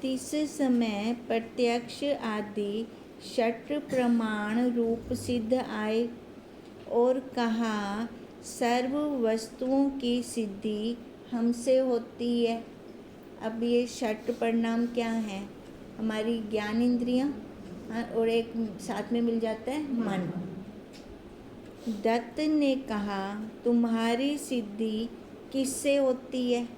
तिस समय प्रत्यक्ष आदि षट प्रमाण रूप सिद्ध आए और कहा सर्व वस्तुओं की सिद्धि हमसे होती है। अब ये षट परिणाम क्या है? हमारी ज्ञान इंद्रियां और एक साथ में मिल जाता है मन। दत्त ने कहा तुम्हारी सिद्धि किससे होती है?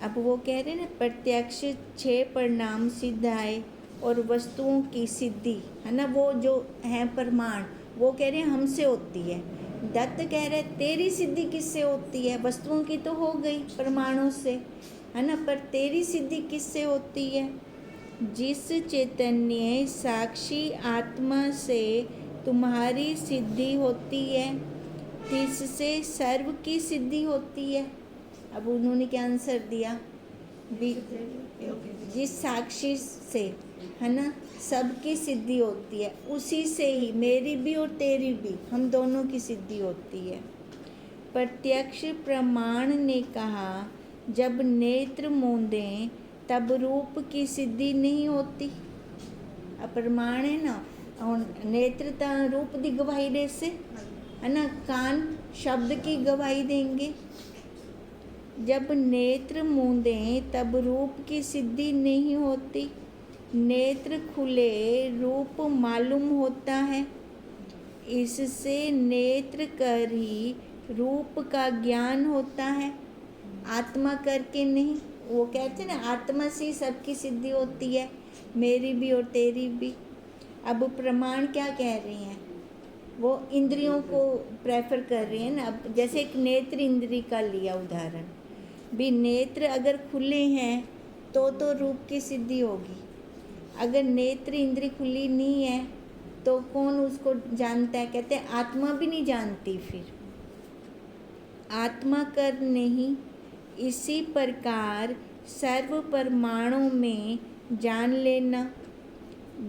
अब वो कह रहे हैं ना प्रत्यक्ष 6 परिणाम सिद्ध आए और वस्तुओं की सिद्धि है ना, वो जो है प्रमाण, वो कह रहे हैं हमसे होती है। दत्त कह रहे तेरी सिद्धि किससे होती है? वस्तुओं की तो हो गई प्रमाणों से, है ना, पर तेरी सिद्धि किससे होती है? जिस चैतन्य साक्षी आत्मा से तुम्हारी सिद्धि होती है, तिससे सर्व की सिद्धि होती है। अब उन्होंने क्या आंसर दिया? जिस साक्षी से, है ना, सबकी सिद्धि होती है, उसी से ही मेरी भी और तेरी भी, हम दोनों की सिद्धि होती है। प्रत्यक्ष प्रमाण ने कहा जब नेत्र मूंदें तब रूप की सिद्धि नहीं होती। अप्रमाण है ना, और नेत्रता रूप दी गवाही दे से, है ना, कान शब्द की गवाही देंगे। जब नेत्र मूंदें तब रूप की सिद्धि नहीं होती। नेत्र खुले रूप मालूम होता है, इससे नेत्र कर ही रूप का ज्ञान होता है, आत्मा करके नहीं। वो कहते हैं ना आत्मा से ही सबकी सिद्धि होती है, मेरी भी और तेरी भी। अब प्रमाण क्या कह रही हैं? वो इंद्रियों को प्रेफर कर रही है ना। अब जैसे एक नेत्र इंद्री का लिया उदाहरण, भी नेत्र अगर खुले हैं तो रूप की सिद्धि होगी। अगर नेत्र इंद्री खुली नहीं है तो कौन उसको जानता है? कहते हैं आत्मा भी नहीं जानती, फिर आत्मा कर नहीं। इसी प्रकार सर्व परमाणु में जान लेना।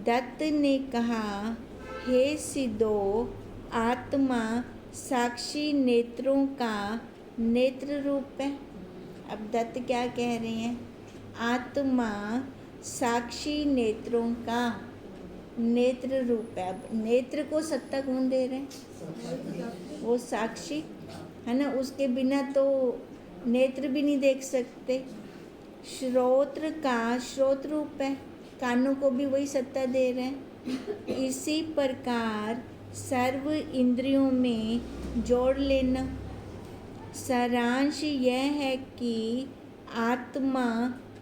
दत्त ने कहा हे सिद्धो, आत्मा साक्षी नेत्रों का नेत्र रूप है। अब दत्त क्या कह रहे हैं? आत्मा साक्षी नेत्रों का नेत्र रूप है। अब नेत्र को सत्ता कौन दे रहे हैं? वो साक्षी, है ना, उसके बिना तो नेत्र भी नहीं देख सकते। श्रोत्र का श्रोत रूप है, कानों को भी वही सत्ता दे रहे हैं। इसी प्रकार सर्व इंद्रियों में जोड़ लेना। सारांश यह है कि आत्मा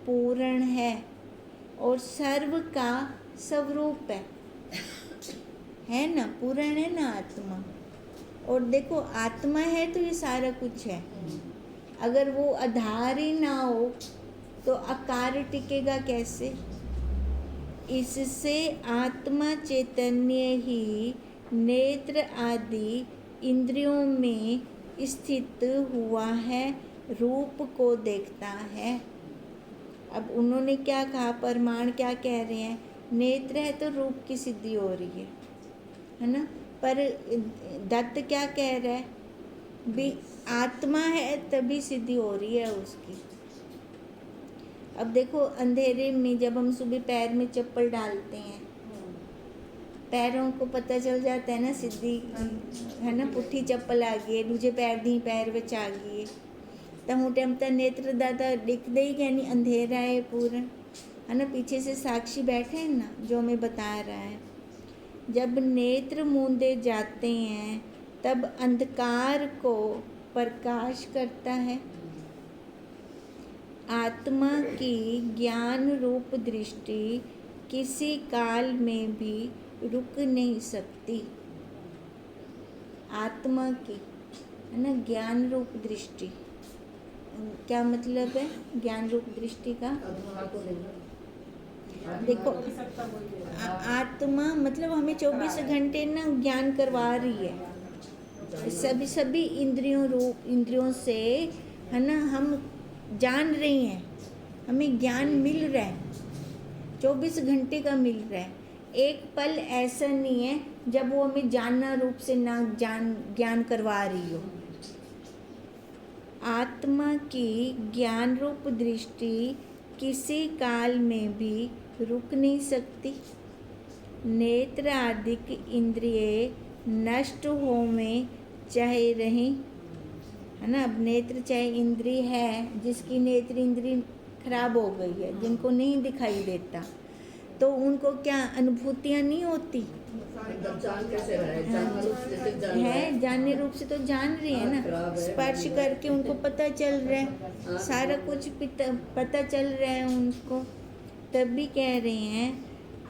पूर्ण है और सर्व का स्वरूप है ना, पूर्ण है ना आत्मा। और देखो आत्मा है तो ये सारा कुछ है। अगर वो आधार ही ना हो तो आकार टिकेगा कैसे? इससे आत्मा चैतन्य ही नेत्र आदि इंद्रियों में स्थित हुआ है, रूप को देखता है। अब उन्होंने क्या कहा? प्रमाण क्या कह रहे हैं? नेत्र है तो रूप की सिद्धि हो रही है ना। पर दत्त क्या कह रहा है? भी आत्मा है तभी सिद्धि हो रही है उसकी। अब देखो अंधेरे में जब हम सुबह पैर में चप्पल डालते हैं, पैरों को पता चल जाता है ना सिद्धि, है ना, पुट्ठी चप्पल आ गई है, दूजे पैर दी पैर विच आ गई है, तो टाइम तक नेत्र दादा दिखते ही कहनी अंधेरा है पूर्ण, है ना। पीछे से साक्षी बैठे हैं ना जो हमें बता रहा है। जब नेत्र मूंदे जाते हैं तब अंधकार को प्रकाश करता है। आत्मा की ज्ञान रूप दृष्टि किसी काल में भी रुक नहीं सकती। आत्मा की, है ना, ज्ञान रूप दृष्टि, क्या मतलब है ज्ञान रूप दृष्टि का? देखो आत्मा मतलब हमें 24 घंटे ना ज्ञान करवा रही है, सभी इंद्रियों से, है ना, हम जान रही हैं, हमें ज्ञान मिल रहा है, 24 घंटे का मिल रहा है। एक पल ऐसा नहीं है जब वो हमें जानना रूप से ना ज्ञान करवा रही हो। आत्मा की ज्ञान रूप दृष्टि किसी काल में भी रुक नहीं सकती। नेत्र आदिक इंद्रिय नष्ट होवें चाहे रहें, है ना। अब नेत्र चाहे इंद्रिय है, जिसकी नेत्र इंद्रिय खराब हो गई है, जिनको नहीं दिखाई देता, तो उनको क्या अनुभूतियाँ नहीं होती जान कैसे रहा है? जानवर रूप से जैसे जान रहा है। जानने रूप से तो जान रही है ना, स्पर्श करके उनको पता चल रहा है, सारा कुछ पता चल रहा है उनको। तभी कह रहे हैं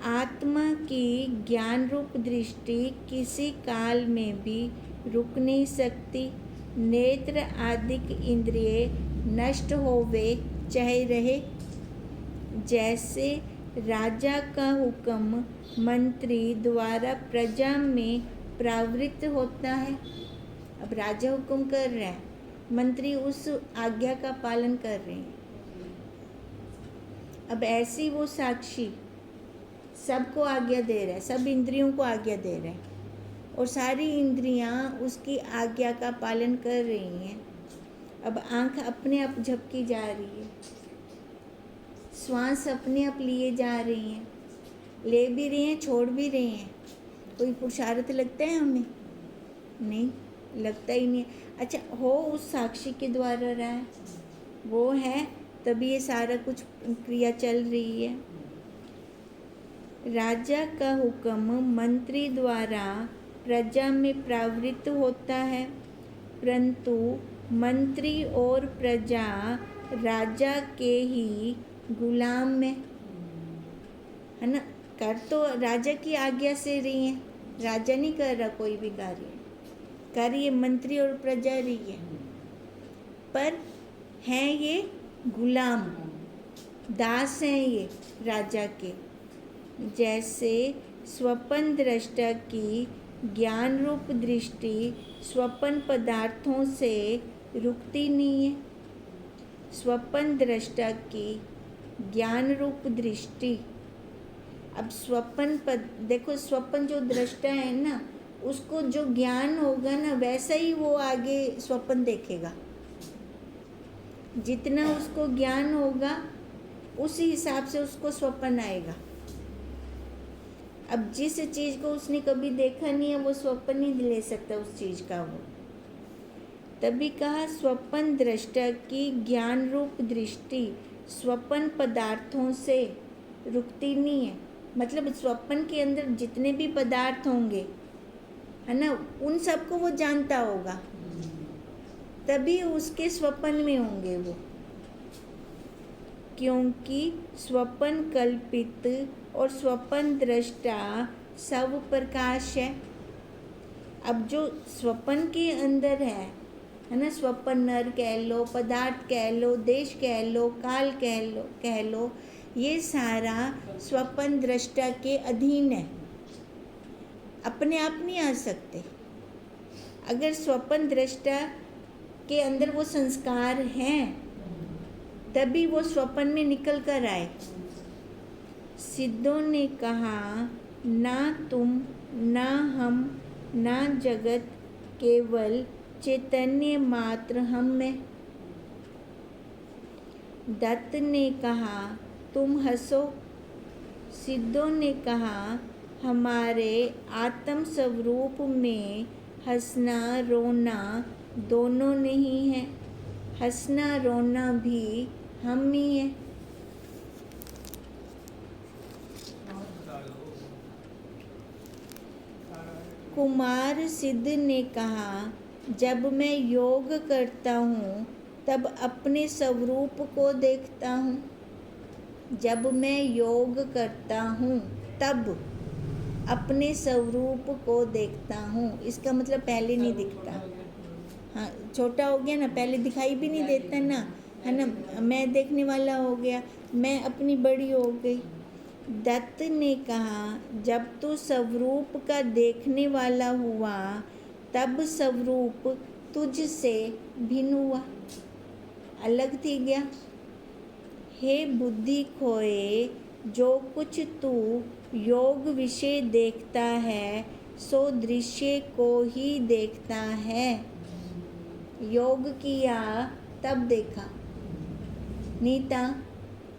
आत्मा की ज्ञान रूप दृष्टि किसी काल में भी रुक नहीं सकती। नेत्र आदिक इंद्रिय नष्ट होवे चाहे रहे। जैसे राजा का हुक्म मंत्री द्वारा प्रजा में प्रवृत्त होता है। अब राजा हुक्म कर रहा है, मंत्री उस आज्ञा का पालन कर रहे हैं। अब ऐसी वो साक्षी सबको आज्ञा दे रहा है, सब इंद्रियों को आज्ञा दे रहा है, और सारी इंद्रियां उसकी आज्ञा का पालन कर रही हैं। अब आंख अपने आप झपकी जा रही है, श्वास अपने आप लिए जा रही हैं, ले भी रही हैं, छोड़ भी रही हैं। कोई पुरुषार्थ लगता है हमें? नहीं लगता ही नहीं है। अच्छा, हो उस साक्षी के द्वारा रहा है, वो है, तभी ये सारा कुछ क्रिया चल रही है। राजा का हुक्म मंत्री द्वारा प्रजा में प्रवृत्त होता है, परंतु मंत्री और प्रजा राजा के ही गुलाम है ना। कर तो राजा की आज्ञा से रही है, राजा नहीं कर रहा कोई भी कार्य, कार्य मंत्री और प्रजा रही है, पर हैं ये गुलाम, दास हैं ये राजा के। जैसे स्वप्न दृष्टा की ज्ञान रूप दृष्टि स्वप्न पदार्थों से रुकती नहीं है। स्वप्न दृष्टा की ज्ञान रूप दृष्टि, अब देखो, स्वप्न जो दृष्टा है ना, उसको जो ज्ञान होगा ना, वैसा ही वो आगे स्वप्न देखेगा। जितना उसको ज्ञान होगा उसी हिसाब से उसको स्वप्न आएगा। अब जिस चीज़ को उसने कभी देखा नहीं है, वो स्वप्न नहीं ले सकता उस चीज़ का वो। तभी कहा स्वप्न दृष्टा की ज्ञान रूप दृष्टि स्वप्न पदार्थों से रुकती नहीं है। मतलब स्वप्न के अंदर जितने भी पदार्थ होंगे, है ना, उन सबको वो जानता होगा, तभी उसके स्वप्न में होंगे वो, क्योंकि स्वप्न कल्पित और स्वप्न दृष्टा सब प्रकाश है। अब जो स्वप्न के अंदर है ना, स्वप्न नर कह लो, पदार्थ कह लो, देश कह लो, काल कह लो, ये सारा स्वप्न दृष्टा के अधीन है, अपने आप नहीं आ सकते। अगर स्वप्न दृष्टा के अंदर वो संस्कार हैं, तभी वो स्वप्न में निकल कर आए। सिद्धों ने कहा ना तुम, ना हम, ना जगत, केवल चैतन्य मात्र हम में। दत्त ने कहा तुम हंसो। सिद्धों ने कहा हमारे आत्म स्वरूप में हंसना रोना दोनों नहीं है, हंसना रोना भी हम ही है। कुमार सिद्ध ने कहा जब मैं योग करता हूँ तब अपने स्वरूप को देखता हूँ। जब मैं योग करता हूँ तब अपने स्वरूप को देखता हूँ। इसका मतलब पहले नहीं दिखता। हाँ, छोटा हो गया ना, पहले दिखाई भी नहीं देता ना, है ना। मैं देखने वाला हो गया, मैं अपनी बड़ी हो गई। दत्त ने कहा जब तू स्वरूप का देखने वाला हुआ तब स्वरूप तुझसे भिन्न हुआ, अलग थी गया। हे बुद्धि खोए, जो कुछ तू योग विषय देखता है सो दृश्य को ही देखता है। योग किया तब देखा, नीता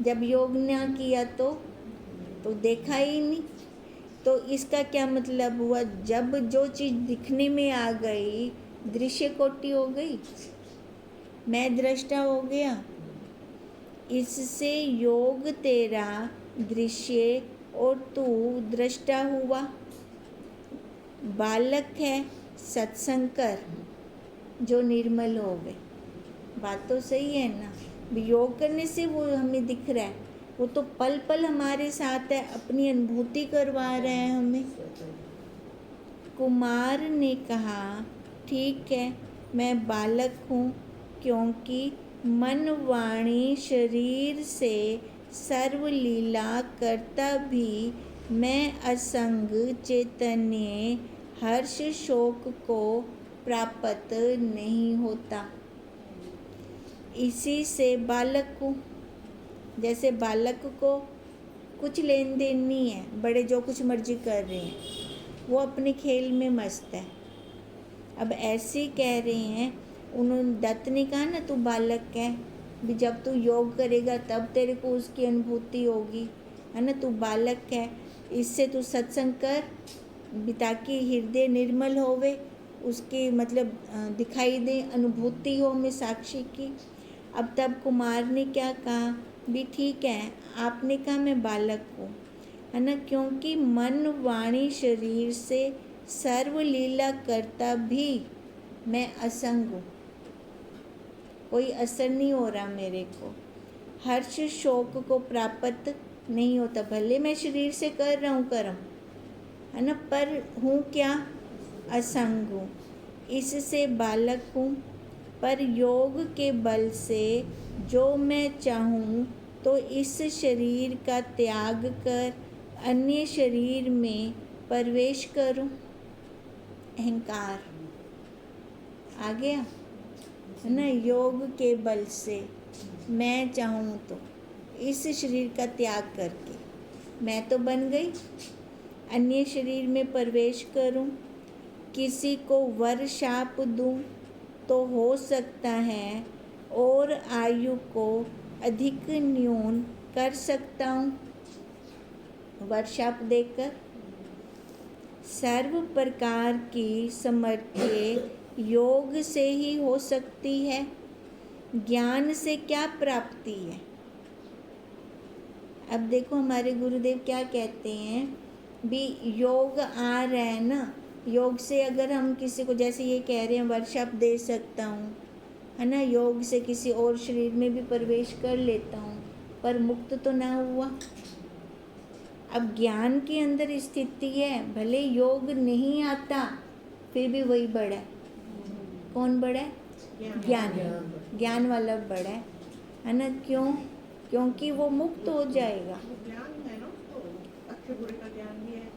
जब योग ना किया तो देखा ही नहीं। तो इसका क्या मतलब हुआ? जब जो चीज़ दिखने में आ गई, दृश्य कोटि हो गई, मैं दृष्टा हो गया। इससे योग तेरा दृश्य और तू दृष्टा हुआ। बालक है सत्संग कर जो निर्मल हो गए। बात तो सही है ना? योग करने से वो हमें दिख रहा है, वो तो पल पल हमारे साथ है, अपनी अनुभूति करवा रहे हैं हमें। कुमार ने कहा, ठीक है, मैं बालक हूँ, क्योंकि मन वाणी शरीर से सर्व लीला करता भी मैं असंग चैतन्य हर्ष शोक को प्राप्त नहीं होता। इसी से बालक हूँ। जैसे बालक को कुछ लेन देन नहीं है, बड़े जो कुछ मर्जी कर रहे हैं, वो अपने खेल में मस्त है। अब ऐसे कह रहे हैं, उन्होंने दत्त ने कहा ना, तू बालक है, भी जब तू योग करेगा तब तेरे को उसकी अनुभूति होगी, है ना? तू बालक है, इससे तू सत्संग कर भी ताकि हृदय निर्मल होवे, उसकी मतलब दिखाई दे, अनुभूति हो में साक्षी की। अब तब कुमार ने क्या कहा, भी ठीक है, आपने कहा मैं बालक हूँ, है ना, क्योंकि मन वाणी शरीर से सर्व लीला करता भी मैं असंग हूँ, कोई असर नहीं हो रहा मेरे को, हर्ष शोक को प्राप्त नहीं होता। भले मैं शरीर से कर रहा हूँ कर्म, है ना, पर हूँ क्या? असंग हूँ। इससे बालक हूँ, पर योग के बल से जो मैं चाहूँ तो इस शरीर का त्याग कर अन्य शरीर में प्रवेश करूँ। अहंकार आ गया, है ना? योग के बल से मैं चाहूँ तो इस शरीर का त्याग करके मैं तो बन गई, अन्य शरीर में प्रवेश करूं, किसी को वर शाप दूं तो हो सकता है और आयु को अधिक न्यून कर सकता हूँ। वर शाप देकर सर्व प्रकार की समर्थ्य योग से ही हो सकती है। ज्ञान से क्या प्राप्ति है? अब देखो हमारे गुरुदेव क्या कहते हैं, भी योग आ रहा है ना, योग से अगर हम किसी को, जैसे ये कह रहे हैं वर्कशॉप दे सकता हूँ, है ना, योग से किसी और शरीर में भी प्रवेश कर लेता हूँ, पर मुक्त तो ना हुआ। अब ज्ञान के अंदर स्थिति है, भले योग नहीं आता फिर भी वही बड़ा है। कौन बड़ा है? ज्ञान वाला बड़ा है ना? क्यों? क्योंकि वो मुक्त हो जाएगा। ज्ञान है ना, तो अच्छे बुरे का ज्ञान भी है,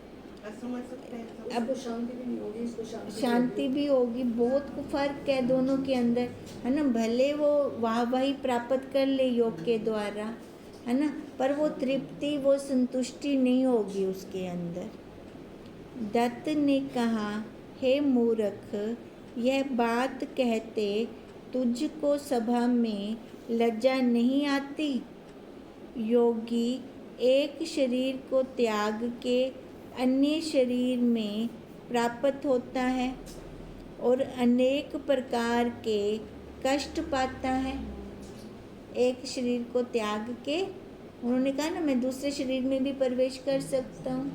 समझ सकते हैं। अब शांति भी नहीं होगी, इसको शांति भी होगी। बहुत फर्क है दोनों के अंदर, है ना? भले वो वाहवाही प्राप्त कर ले योग के द्वारा, है ना, पर वो तृप्ति, वो संतुष्टि नहीं होगी उसके अंदर। दत्त ने कहा, हे मूर्ख, यह बात कहते तुझको सभा में लज्जा नहीं आती? योगी एक शरीर को त्याग के अन्य शरीर में प्राप्त होता है और अनेक प्रकार के कष्ट पाता है। एक शरीर को त्याग के, उन्होंने कहा ना, मैं दूसरे शरीर में भी प्रवेश कर सकता हूँ,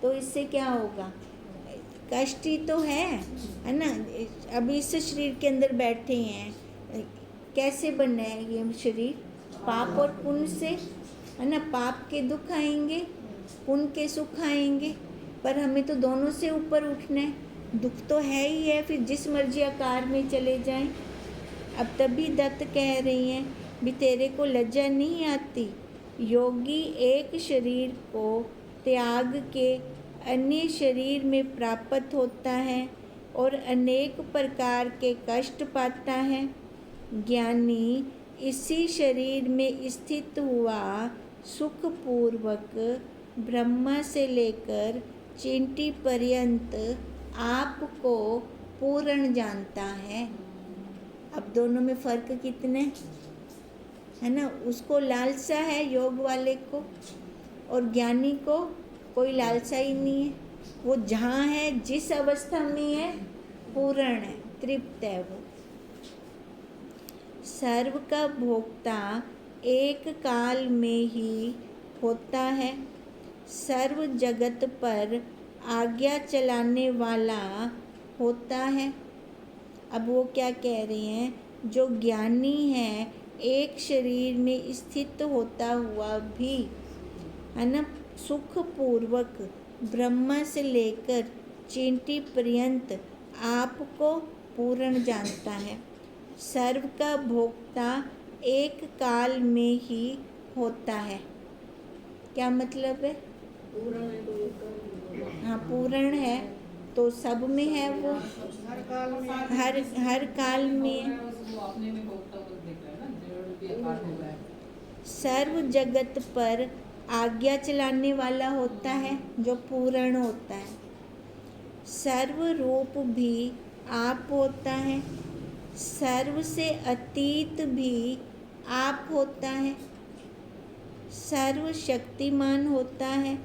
तो इससे क्या होगा? कष्ट ही तो है ना? अभी इस शरीर के अंदर बैठे हैं, कैसे बना है ये शरीर? पाप और पुण्य से, है ना? पाप के दुख आएंगे, पुण्य के सुख आएंगे, पर हमें तो दोनों से ऊपर उठना है। दुख तो है ही है, फिर जिस मर्जी आकार में चले जाएं। अब तभी दत्त कह रही हैं, भी तेरे को लज्जा नहीं आती? योगी एक शरीर को त्याग के अन्य शरीर में प्राप्त होता है और अनेक प्रकार के कष्ट पाता है। ज्ञानी इसी शरीर में स्थित हुआ सुखपूर्वक ब्रह्मा से लेकर चींटी पर्यंत आपको पूर्ण जानता है। अब दोनों में फर्क कितने? है ना, उसको लालसा है योग वाले को, और ज्ञानी को कोई लालसा ही नहीं है। वो जहाँ है, जिस अवस्था में है, पूर्ण है, तृप्त है वो। सर्व का भोक्ता एक काल में ही होता है, सर्व जगत पर आज्ञा चलाने वाला होता है। अब वो क्या कह रहे हैं, जो ज्ञानी है एक शरीर में स्थित होता हुआ भी, है ना, सुख पूर्वक ब्रह्मा से लेकर चींटी पर्यंत आपको पूर्ण जानता है। सर्व का भोक्ता एक काल में ही होता है। क्या मतलब है? पूर्ण है तो एक का हाँ, पूर्ण है तो सब में है वो, हर काल में हर काल में। वो अपने में भोगता हुआ दिख रहा है ना, जड़ भी अपार हो रहा है। सर्व जगत पर आज्ञा चलाने वाला होता है जो पूर्ण होता है। सर्व रूप भी आप होता है, सर्व से अतीत भी आप होता है, सर्व शक्तिमान होता है,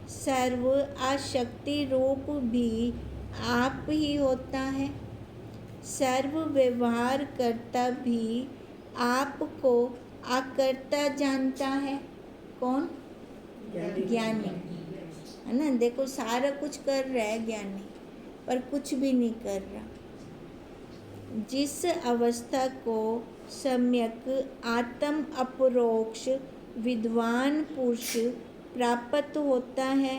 सर्व आशक्ति रूप भी आप ही होता है, सर्व व्यवहार करता भी आपको आकर्ता जानता है। कौन? ज्ञानी, है ना। देखो, सारा कुछ कर रहा है ज्ञानी, पर कुछ भी नहीं कर रहा। जिस अवस्था को सम्यक आत्म अपरोक्ष विद्वान पुरुष प्राप्त होता है,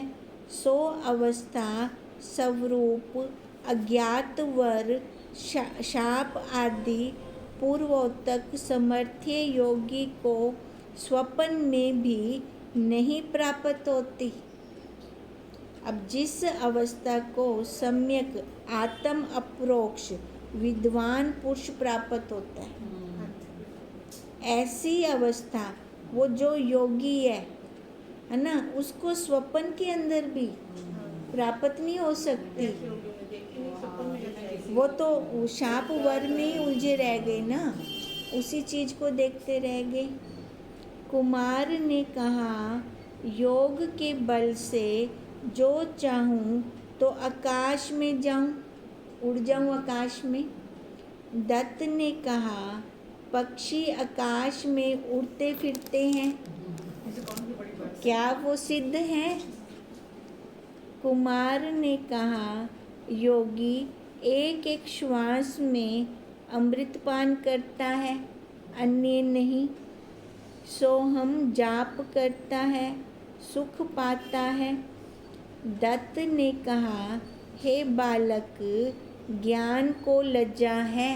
सो अवस्था स्वरूप अज्ञात वर शाप आदि पूर्वोत्तक समर्थ्य योगी को स्वप्न में भी नहीं प्राप्त होती। अब जिस अवस्था को सम्यक आत्म अपरोक्ष विद्वान पुरुष प्राप्त होता है, ऐसी अवस्था वो जो योगी है ना, उसको स्वप्न के अंदर भी प्राप्त नहीं हो सकती। वो तो शाप वर में ही उलझे रह गए ना, उसी चीज को देखते रह गए। कुमार ने कहा, योग के बल से जो चाहूं तो आकाश में जाऊं, उड़ जाऊं आकाश में। दत्त ने कहा, पक्षी आकाश में उड़ते फिरते हैं, क्या वो सिद्ध हैं? कुमार ने कहा, योगी एक एक श्वास में अमृतपान करता है, अन्य नहीं। सोहम जाप करता है, सुख पाता है। दत्त ने कहा, हे बालक, ज्ञान को लज्जा है,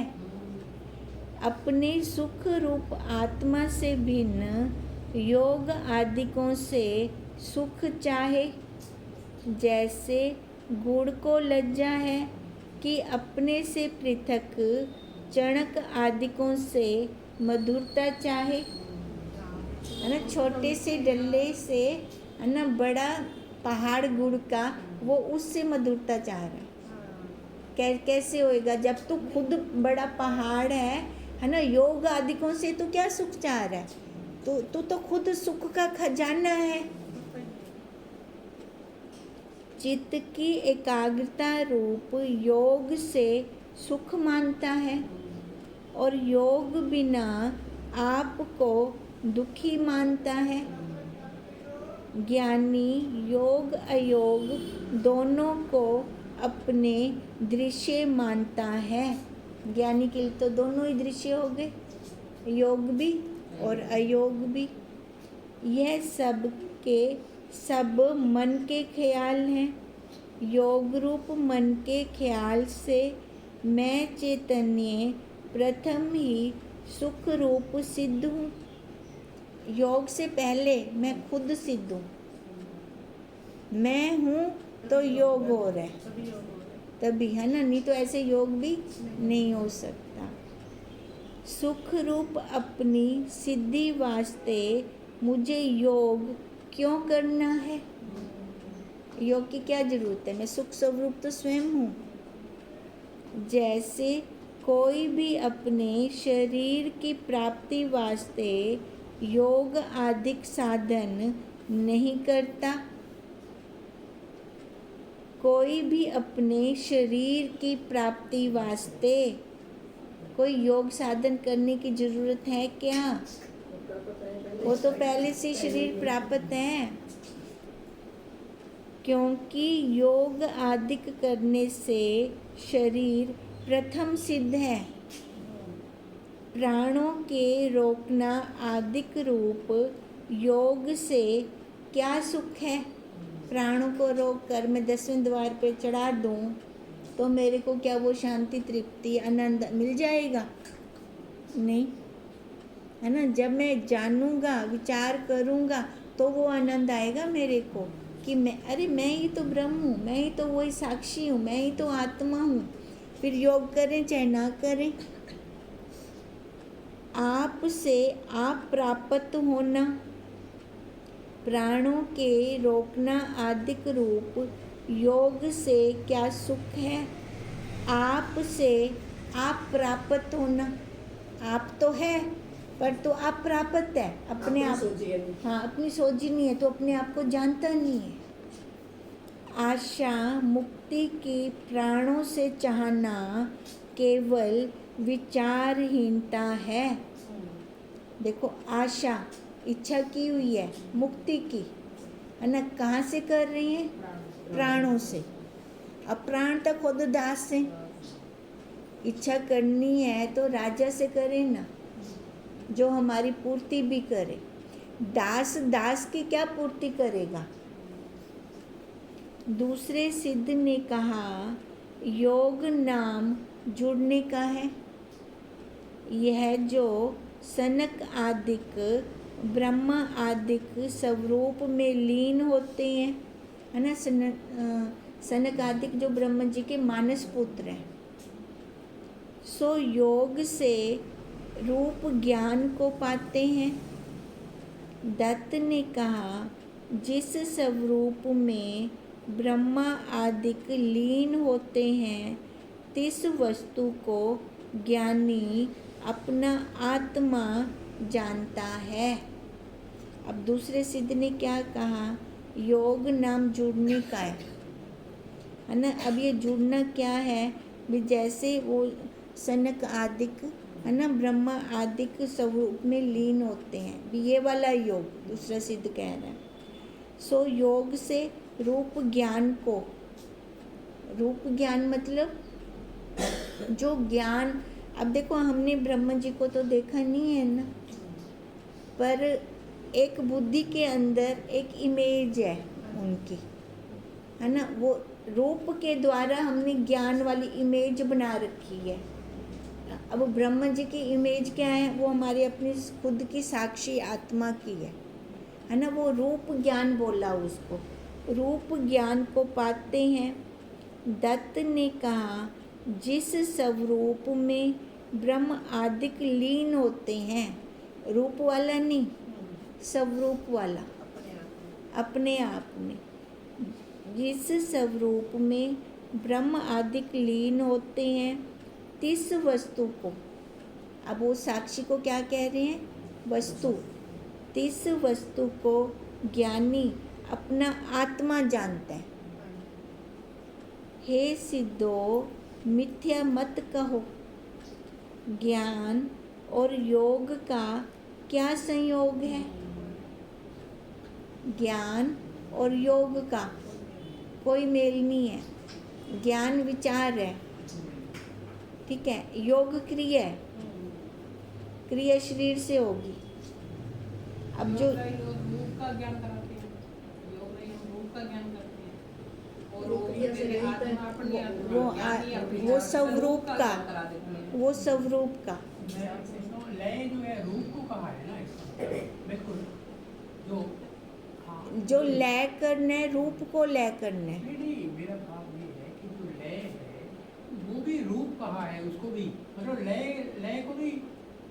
अपने सुख रूप आत्मा से भिन्न योग आदिकों से सुख चाहे। जैसे गुड़ को लज्जा है कि अपने से पृथक चणक आदिकों से मधुरता चाहे, है ना। छोटे से डल्ले से, है ना, बड़ा पहाड़ गुड़ का, वो उससे मधुरता चाह रहा है। कैसे होएगा जब तू खुद बड़ा पहाड़ है ना। योग आदिकों से तू क्या सुख चाह रहा है? तू तो खुद सुख का खजाना है। चित्त की एकाग्रता रूप योग से सुख मानता है, और योग बिना आपको दुखी मानता है। ज्ञानी योग अयोग दोनों को अपने दृश्य मानता है। ज्ञानी के लिए तो दोनों ही दृश्य हो गए, योग भी और अयोग भी। यह सब के सब मन के ख्याल हैं। योग रूप मन के ख्याल से मैं चैतन्य प्रथम ही सुख रूप सिद्ध हूँ। योग से पहले मैं खुद सिद्ध हूँ। मैं हूँ तो योग हो रहा है तभी, है ना, नहीं तो ऐसे योग भी नहीं हो सकता। सुख रूप अपनी सिद्धि वास्ते मुझे योग क्यों करना है? योग की क्या जरूरत है? मैं सुख स्वरूप तो स्वयं हूँ। जैसे कोई भी अपने शरीर की प्राप्ति वास्ते योग आदिक साधन नहीं करता। कोई भी अपने शरीर की प्राप्ति वास्ते कोई योग साधन करने की जरूरत है क्या? वो तो पहले से शरीर प्राप्त है, क्योंकि योग आदिक करने से शरीर प्रथम सिद्ध है। प्राणों के रोकना आदिक रूप योग से क्या सुख है? प्राणों को रोक कर मैं 10वें द्वार पे चढ़ा दूं तो मेरे को क्या वो शांति, तृप्ति, आनंद मिल जाएगा? नहीं, है ना। जब मैं जानूंगा, विचार करूंगा तो वो आनंद आएगा मेरे को कि मैं ही तो ब्रह्म हूँ, मैं ही तो वही साक्षी हूँ, मैं ही तो आत्मा हूँ। फिर योग करें चाहे ना करें, आप से आप प्राप्त होना, प्राणों के रोकना आदिक रूप योग से क्या सुख है? आप से आप प्राप्त होना। आप तो है पर तो आप प्राप्त है अपने आप। हाँ, अपनी सोची नहीं है तो अपने आप को जानता नहीं है। आशा मुक्ति की प्राणों से चाहना केवल विचारहीनता है। देखो, आशा इच्छा की हुई है मुक्ति की, है ना। कहाँ से कर रही है? प्राणों से। अब प्राण तक खुद दास है। इच्छा करनी है तो राजा से करे ना, जो हमारी पूर्ति भी करे। दास की क्या पूर्ति करेगा? दूसरे सिद्ध ने कहा योग नाम जुड़ने का है। यह जो सनक आदिक ब्रह्म आदिक स्वरूप में लीन होते हैं, है ना। सनक आदिक जो ब्रह्म जी के मानस पुत्र हैं, सो योग से रूप ज्ञान को पाते हैं। दत्त ने कहा जिस स्वरूप में ब्रह्मा आदिक लीन होते हैं, तिस वस्तु को ज्ञानी अपना आत्मा जानता है। अब दूसरे सिद्ध ने क्या कहा? योग नाम जुड़ने का है ना। अब ये जुड़ना क्या है? भी जैसे वो सनक आदिक, है ना, ब्रह्मा आदिक स्वरूप में लीन होते हैं, भी ये वाला योग दूसरा सिद्ध कह रहा है। सो योग से रूप ज्ञान को, रूप ज्ञान मतलब जो ज्ञान, अब देखो हमने ब्रह्म जी को तो देखा नहीं है ना, पर एक बुद्धि के अंदर एक इमेज है उनकी, है ना। वो रूप के द्वारा हमने ज्ञान वाली इमेज बना रखी है। अब ब्रह्म जी की इमेज क्या है? वो हमारी अपनी खुद की साक्षी आत्मा की है ना। वो रूप ज्ञान बोला उसको, रूप ज्ञान को पाते हैं। दत्त ने कहा जिस स्वरूप में ब्रह्म आदिक लीन होते हैं, रूप वाला नहीं, स्वरूप वाला, अपने आप में, जिस स्वरूप में ब्रह्म आदिक लीन होते हैं, तिस वस्तु को, अब वो साक्षी को क्या कह रहे हैं? वस्तु। तिस वस्तु को ज्ञानी अपना आत्मा जानता है। हे सिद्धो मिथ्या मत कहो, ज्ञान और योग का क्या संयोग है? ज्ञान और योग का कोई मेल नहीं है। ज्ञान विचार है, ठीक है। योग क्रिया है, क्रिया शरीर से होगी। अब जो रूप का ज्ञान कराते हैं, योग नहीं, रूप का ज्ञान करते हैं, और क्रिया से नहीं वो स्वरूप का, वो स्वरूप का। लय जो है रूप को कहा है ना, बिल्कुल। जो लय करना है, रूप को लय करना है। नहीं, मेरा भाव ये है कि जो लय है वो भी रूप कहा है उसको भी, मतलब लय को भी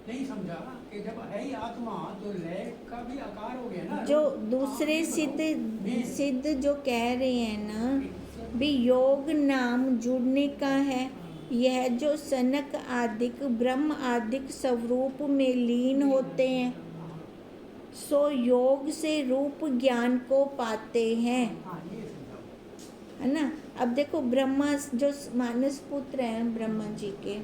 नहीं समझा कि जब है ही आत्मा तो लय का भी आकार हो गया ना। जो दूसरे सिद्ध जो कह रहे हैं ना, भी योग नाम जुड़ने का है, यह जो सनक आदिक ब्रह्म आदिक स्वरूप में लीन होते हैं, सो योग से रूप ज्ञान को पाते हैं। हाँ ये समझाओ। है ना। अब देखो ब्रह्मा जो मानस पुत्र हैं ब्रह्मा जी के,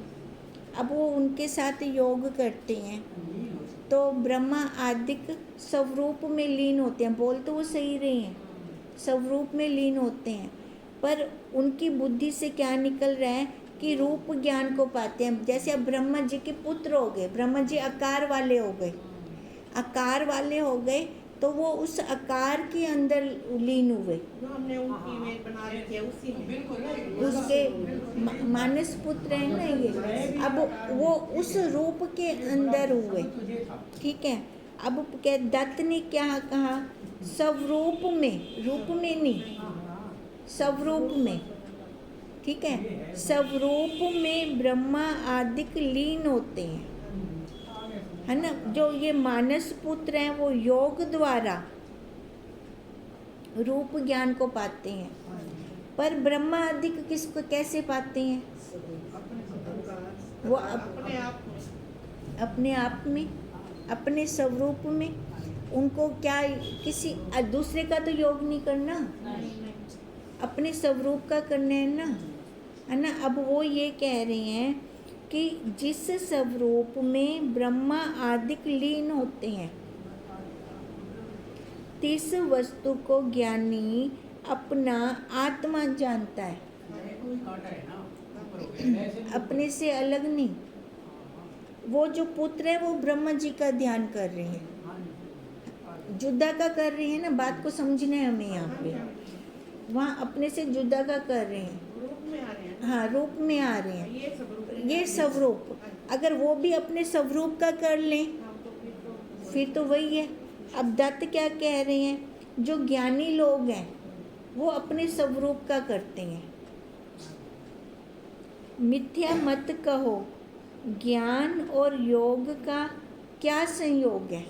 अब वो उनके साथ योग करते हैं लीन हो सकते। तो ब्रह्मा आदिक स्वरूप में लीन होते हैं। बोल तो वो सही रहे हैं, स्वरूप में लीन होते हैं, पर उनकी बुद्धि से क्या निकल रहा है कि रूप ज्ञान को पाते हैं। जैसे अब ब्रह्मा जी के पुत्र हो गए, ब्रह्मा जी आकार वाले हो गए, आकार वाले हो गए तो वो उस आकार के अंदर लीन हुए। जो हमने उनकी इमेज बना रखी है उसी में। बिल्कुल है। उसके मानस पुत्र है ना ये, अब वो उस रूप के अंदर हुए। तुझे था। ठीक है। अब क्या दत्त ने क्या कहा, स्वरूप में, रूप में नहीं, हाँ, स्वरूप में। ठीक है, स्वरूप में ब्रह्मा आदिक लीन होते हैं। है ना। जो ये मानस पुत्र हैं वो योग द्वारा रूप ज्ञान को पाते हैं, पर ब्रह्मा आदिक किसको कैसे पाते हैं? वो अपने आप में। अपने आप में, अपने स्वरूप में। उनको क्या किसी दूसरे का तो योग नहीं करना, अपने स्वरूप का करना है ना। है ना। अब वो ये कह रहे हैं कि जिस स्वरूप में ब्रह्मा आदिक लीन होते हैं, तिस वस्तु को ज्ञानी अपना आत्मा जानता है, लय को ही काटा है ना, ऊपर हो गया, लय से भी अपने से अलग नहीं। वो जो पुत्र है वो ब्रह्मा जी का ध्यान कर रहे हैं, हाँ जी। जुदा का कर रहे हैं ना। बात को समझना है हमें यहाँ पे। वहाँ अपने से जुदा का कर रहे हैं, रूप में आ रहे हैं। हाँ रूप में आ रहे हैं। ये स्वरूप। ये स्वरूप, अगर वो भी अपने स्वरूप का कर लें हाँ, तो फिर तो वही है। अब दत्त क्या कह रहे हैं, जो ज्ञानी लोग हैं वो अपने स्वरूप का करते हैं। मिथ्या मत कहो, ज्ञान और योग का क्या संयोग है?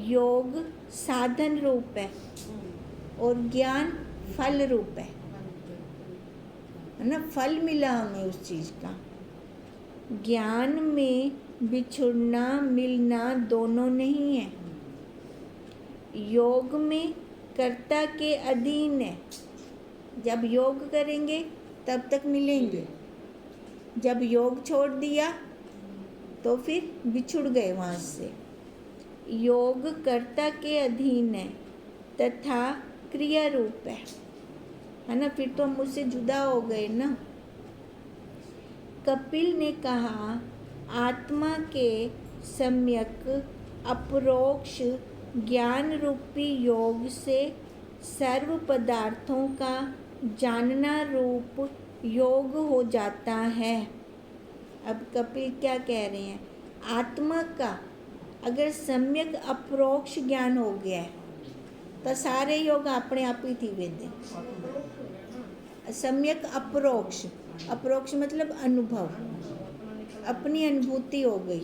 योग साधन रूप है और ज्ञान फल रूप है ना। फल मिला हमें उस चीज़ का। ज्ञान में बिछुड़ना मिलना दोनों नहीं है। योग में कर्ता के अधीन है। जब योग करेंगे तब तक मिलेंगे, जब योग छोड़ दिया तो फिर बिछुड़ गए वहाँ से। योग कर्ता के अधीन है तथा क्रिया रूप है ना। फिर तो हम उससे जुदा हो गए ना। कपिल ने कहा, आत्मा के सम्यक अपरोक्ष ज्ञान रूपी योग से सर्व पदार्थों का जानना रूप योग हो जाता है। अब कपिल क्या कह रहे हैं, आत्मा का अगर सम्यक अपरोक्ष ज्ञान हो गया है तो सारे योग अपने आप ही थी वेदे। सम्यक अपरोक्ष, अपरोक्ष मतलब अनुभव, अपनी अनुभूति हो गई।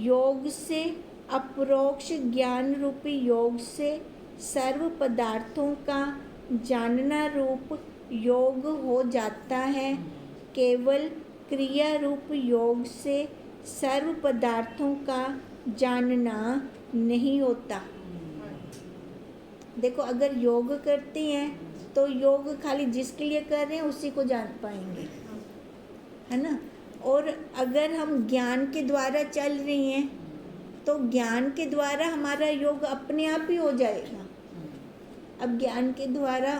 योग से अपरोक्ष ज्ञान रूपी योग से सर्व पदार्थों का जानना रूप योग हो जाता है। केवल क्रिया रूप योग से सर्व पदार्थों का जानना नहीं होता। देखो अगर योग करते हैं तो योग खाली जिसके लिए कर रहे हैं उसी को जान पाएंगे, है ना। और अगर हम ज्ञान के द्वारा चल रहे हैं तो ज्ञान के द्वारा हमारा योग अपने आप ही हो जाएगा। अब ज्ञान के द्वारा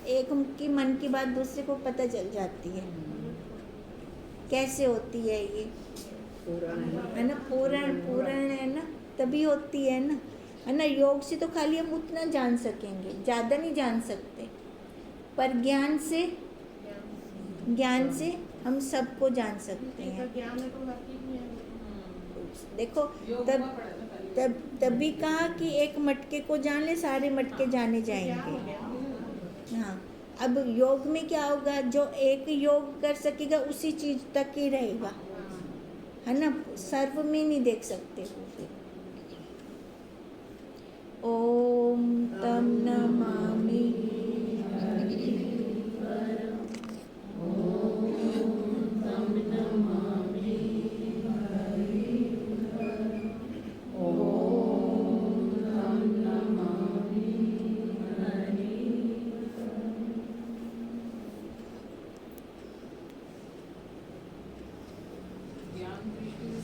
एक की मन की बात दूसरे को पता चल जाती है। कैसे होती है ये, है ना। पूर्ण है ना, तभी होती है ना। योग से तो खाली हम उतना जान सकेंगे, ज़्यादा नहीं जान सकते, पर ज्ञान से हम सबको जान सकते हैं। ज्ञान है तो हर चीज में है। देखो योग तब हुआ पड़ा था पहले। तभी कहा कि एक मटके को जान ले सारे मटके जाने जाएंगे। हाँ। अब योग में क्या होगा, जो एक योग कर सकेगा उसी चीज तक ही रहेगा, है ना। सर्व में नहीं देख सकते वो फिर। ओम तम नमामि। ओम ज्ञान दृष्टि से